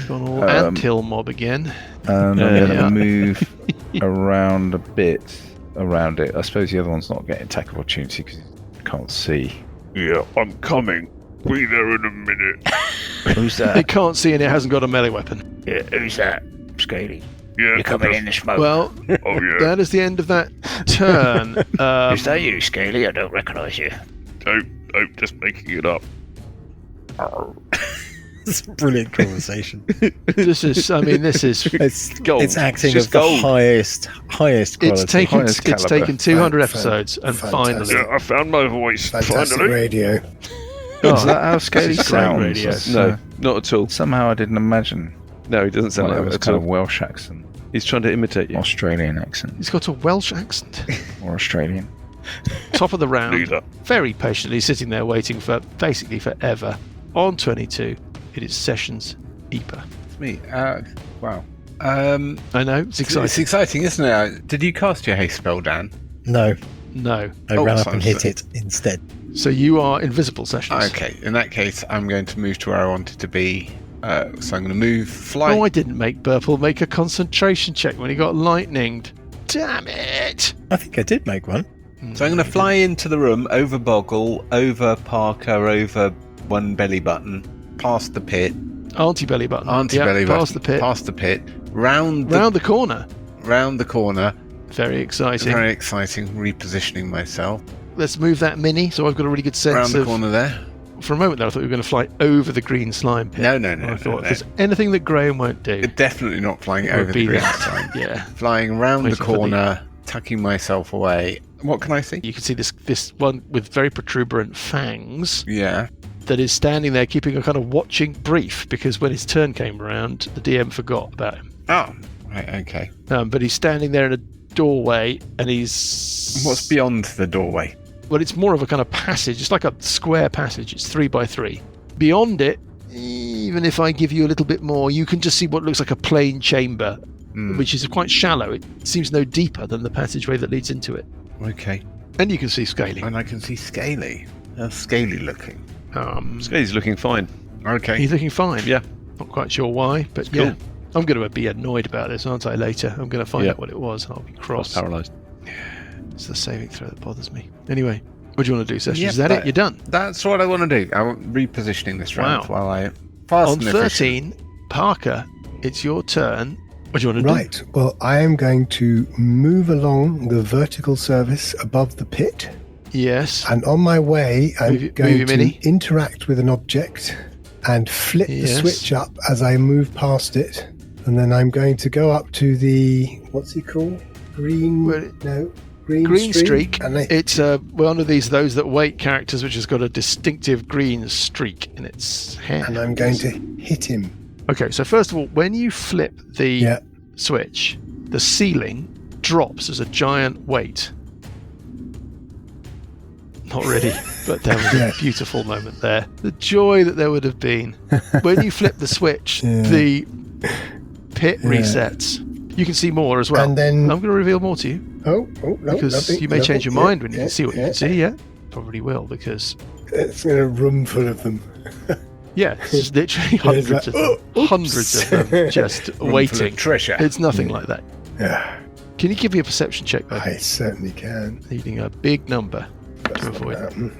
Gone all anthill mob again.
And I'm going to move around a bit around it. I suppose the other one's not getting attack opportunity because he's Can't see.
Yeah, I'm coming. Be there in a minute.
Who's
It
that?
can't see and it hasn't got a melee weapon.
Yeah, who's that? Scaly.
Yeah,
You're coming in the smoke.
Well,
Oh yeah.
that is the end of that turn.
Is that you, Scaly? I don't recognise you.
Nope, just making it up.
It's a brilliant conversation.
This is
It's
Gold.
It's acting
It's
of
just gold.
the highest quality.
Highest caliber.
taken 200
Fan-
episodes and
fantastic.
finally.
Yeah, I found my voice.
Fantastic
Finally.
radio.
Is that how Scaly
This is great
sounds?
radio.
No, not at all.
Somehow I didn't imagine.
No, he doesn't sound
Well, it
like
was
that at
kind
all.
of Welsh accent,
He's trying to imitate you.
Australian accent,
He's got a Welsh accent.
or Australian.
Top of the round.
Neither.
Very patiently sitting there waiting for basically forever. On 22, it is Sessions Epa.
It's me. Wow.
I know, it's
It's
exciting.
exciting, isn't it? Did you cast your haste spell, Dan?
No,
No.
I
Oh,
ran up
so-
and hit it instead.
So you are invisible, Sessions.
Okay, in that case, I'm going to move to where I wanted to be. So I'm going to move, fly.
Oh, I didn't make Burple make a concentration check when he got lightninged. Damn it!
I think I did make one.
So I'm going to fly into the room, over Boggle, over Parker, over one belly button, past the pit,
Auntie belly button.
Auntie
Yep,
belly button,
past the pit,
round
round the corner.
the corner.
Very exciting.
Very exciting. Repositioning myself
Let's move that mini, so I've got a really good
round
sense
the
of.
corner there.
For a moment there, I thought we were going to fly over the green slime pit.
No.
I thought if
no.
there's anything that Graham won't do,
Definitely not flying
it would
over
be
the green
that.
slime.
Yeah,
Flying round the
Waiting for the-
corner, tucking myself away. What can I see?
you can see this one with very protuberant fangs
Yeah.
that is standing there, keeping a kind of watching brief because when his turn came around, the DM forgot about him.
Oh, right. Okay.
But he's standing there in a doorway, and he's
What's beyond the doorway?
Well, it's more of a kind of passage. It's like a square passage. It's 3x3. Beyond it, even if I give you a little bit more, you can just see what looks like a plain chamber, which is quite shallow. It seems no deeper than the passageway that leads into it.
Okay.
And you can see Scaly.
And I can see Scaly. How's Scaly looking?
He's looking fine.
Okay.
He's looking fine.
Yeah.
Not quite sure why, but
Cool.
yeah. I'm going to be annoyed about this, aren't I, later? I'm going to find
Yeah.
out what it was, and I'll be cross.
Paralysed.
It's the saving throw that bothers me. Anyway, what do you want to do, Sessions?
Yep,
Is that it? You're done?
That's what I want to do. I'm repositioning this round
Wow.
while I
On
fasten the
13, Parker, it's your turn. What do you want to do?
Right. Well, I am going to move along the vertical surface above the pit.
Yes.
And on my way, I'm
Move
going
your
to
mini.
interact with an object and flip
Yes.
the switch up as I move past it. And then I'm going to go up to the, what's he called? Green
Streak.
And I,
It's one of those that wait characters which has got a distinctive green streak in its hair.
and I'm going to hit him.
Okay, so first of all, when you flip the
Yeah.
switch, the ceiling drops as a giant weight. Not really, but there was
Yeah.
a beautiful moment there. The joy that there would have been. When you flip the switch,
Yeah.
the pit
Yeah.
resets. You can see more as well.
And then-
I'm going to reveal more to you
Oh, no,
because
lovely,
you may change your
lovely.
mind when you can see what you can see. Yeah, probably will because
It's in a room full of them.
yeah, it's just literally
There's
hundreds of
that-
them, hundreds of them just
Room full of
waiting.
treasure.
It's nothing like that.
Yeah,
Can you give me a perception check, though?
I certainly can.
Needing a big number
That's
to
not
avoid.
happen.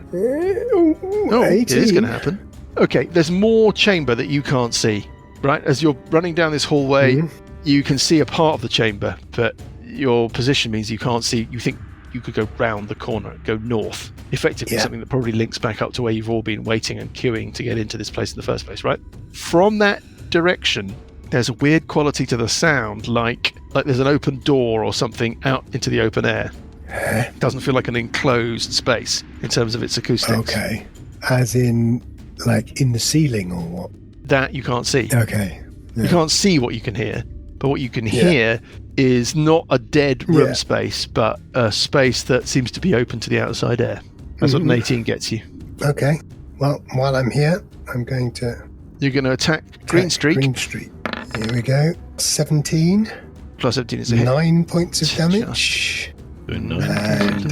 Oh,
It
18.
is going to happen. Okay, there's more chamber that you can't see. Right, as you're running down this hallway,
Mhm.
you can see a part of the chamber, but your position means you can't see. You think you could go round the corner, go north. Effectively,
Yeah.
something that probably links back up to where you've all been waiting and queuing to get into this place in the first place. Right. From that direction, there's a weird quality to the sound, like there's an open door or something out into the open air. It doesn't feel like an enclosed space in terms of its acoustics.
Okay. As in, like, in the ceiling or what?
That you can't see.
Okay.
You can't see what you can hear, but what you can hear is not a dead room
Yeah.
space, but a space that seems to be open to the outside air. That's what an 18 gets you.
Okay. Well, while I'm here, I'm going to
You're going to attack Green
attack
Streak.
Green Streak. Here we go. 17.
Plus 17 is a hit.
9 points of damage. And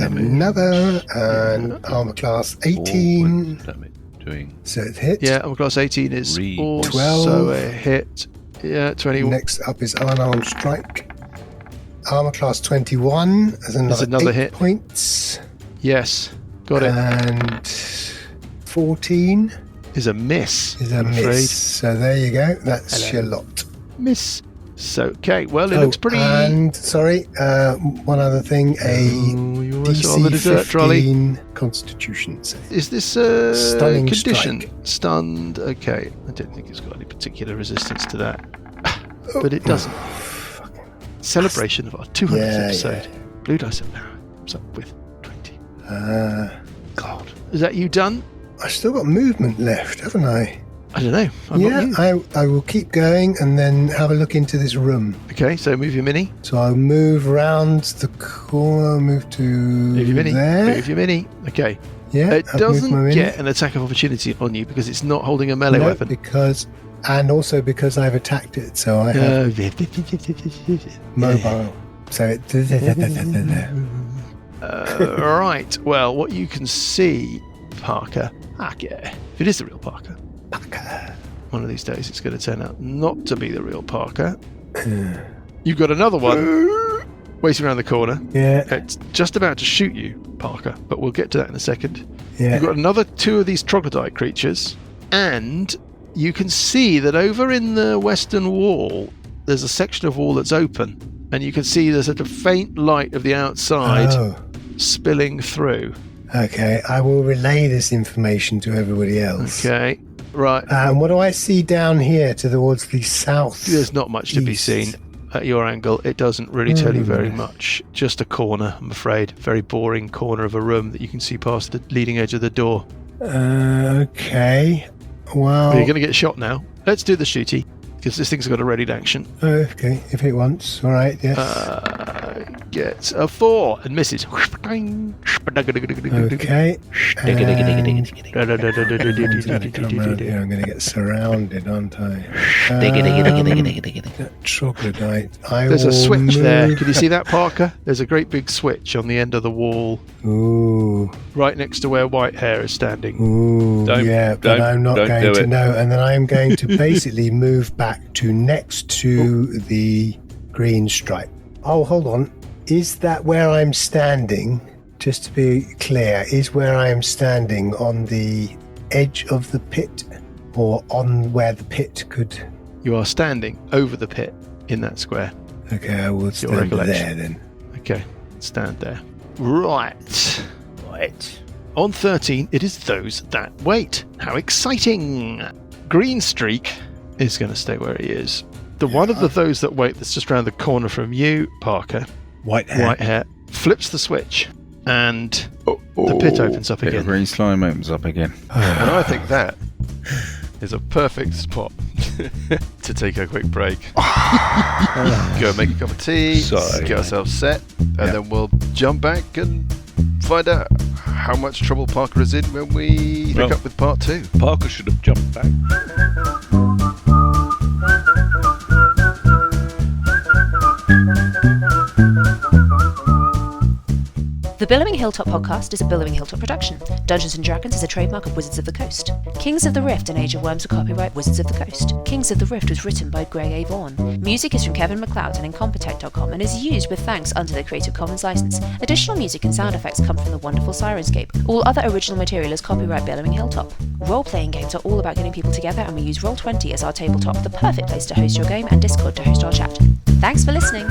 another. And armor class 18.
Doing
So it hits.
Yeah, armor class 18 is
Read.
also
12.
a hit. Yeah, 20.
Next up is unarmed strike. Armor class 21. There's another
another
8
hit.
points.
Yes. Got it.
And 14
Is a miss.
is a
I'm afraid.
miss. So there you go. That's
Hello.
Charlotte.
Miss. So, okay. Well, it looks pretty.
And sorry, one other thing.
Oh, you also on the
DC
dessert trolley.
15 Constitution save.
Is this
Stunning
condition?
strike.
Stunned. Okay. I don't think it's got any particular resistance to that. But it doesn't. Celebration of our 200th
Yeah,
episode. Blue Dice of Power. What's up with 20?
God.
Is that you done?
I've still got movement left, haven't I?
I don't know. I'm not you.
I will keep going and then have a look into this room.
Okay, so move your mini.
So I'll move round the corner, move to
Move your mini.
there.
Move your mini. Okay.
Yeah,
It
I've moved my
doesn't
mini.
get an attack of opportunity on you because it's not holding a melee
No,
weapon.
and also because I've attacked it, so I have mobile. So it.
Right. Well, what you can see, Parker. If it is the real Parker. One of these days it's going to turn out not to be the real Parker. You've got another one waiting around the corner.
Yeah,
It's just about to shoot you, Parker, but we'll get to that in a second.
yeah.
You've got another 2 of these troglodyte creatures, and you can see that over in the western wall there's a section of wall that's open, and you can see there's a faint light of the outside
Oh,
spilling through.
okay. I will relay this information to everybody else.
Okay, right.
What do I see down here towards the south?
There's not much to be
east?
seen at your angle. It doesn't really tell you very much. Just a corner, I'm afraid. Very boring corner of a room that you can see past the leading edge of the door.
Okay. Well,
You're going to get shot now. Let's do the shooty, because this thing's got a readied action.
okay. If it wants, all right. Yes.
Gets a 4 and misses.
Okay. And I'm going to come around here. I'm going to get surrounded, aren't I? Troglodyte.
There's a switch there. Can you see that, Parker? There's a great big switch on the end of the wall,
Ooh,
right next to where white hair is standing.
ooh, yeah, but I'm not going
do
to
it.
know. And then I'm going to basically move back to next to the green stripe. Oh, hold on. Is that where I'm standing? Just to be clear, is where I am standing on the edge of the pit or on where the pit could...
You are standing over the pit in that square.
Okay, I will
Your
stand
recollection.
there then.
Okay, stand there. Right. On 13, it is those that wait. How exciting! Green streak is going to stay where he is. The one of those that wait that's just around the corner from you, Parker,
White hair.
white hair, flips the switch and the pit opens up
Bit of
again.
green slime opens up again.
And I think that is a perfect spot to take a quick break. Go make a cup of tea,
Sorry.
get ourselves set, and then we'll jump back and find out how much trouble Parker is in when we pick up with part 2.
Parker should have jumped back.
The Billowing Hilltop podcast is a Billowing Hilltop production. Dungeons & Dragons is a trademark of Wizards of the Coast. Kings of the Rift and Age of Worms are copyright Wizards of the Coast. Kings of the Rift was written by Greg A. Vaughan. Music is from Kevin MacLeod and Incompetech.com and is used with thanks under the Creative Commons license. Additional music and sound effects come from the wonderful Sirenscape. All other original material is copyright Billowing Hilltop. Role-playing games are all about getting people together, and we use Roll20 as our tabletop, the perfect place to host your game, and Discord to host our chat. Thanks for listening!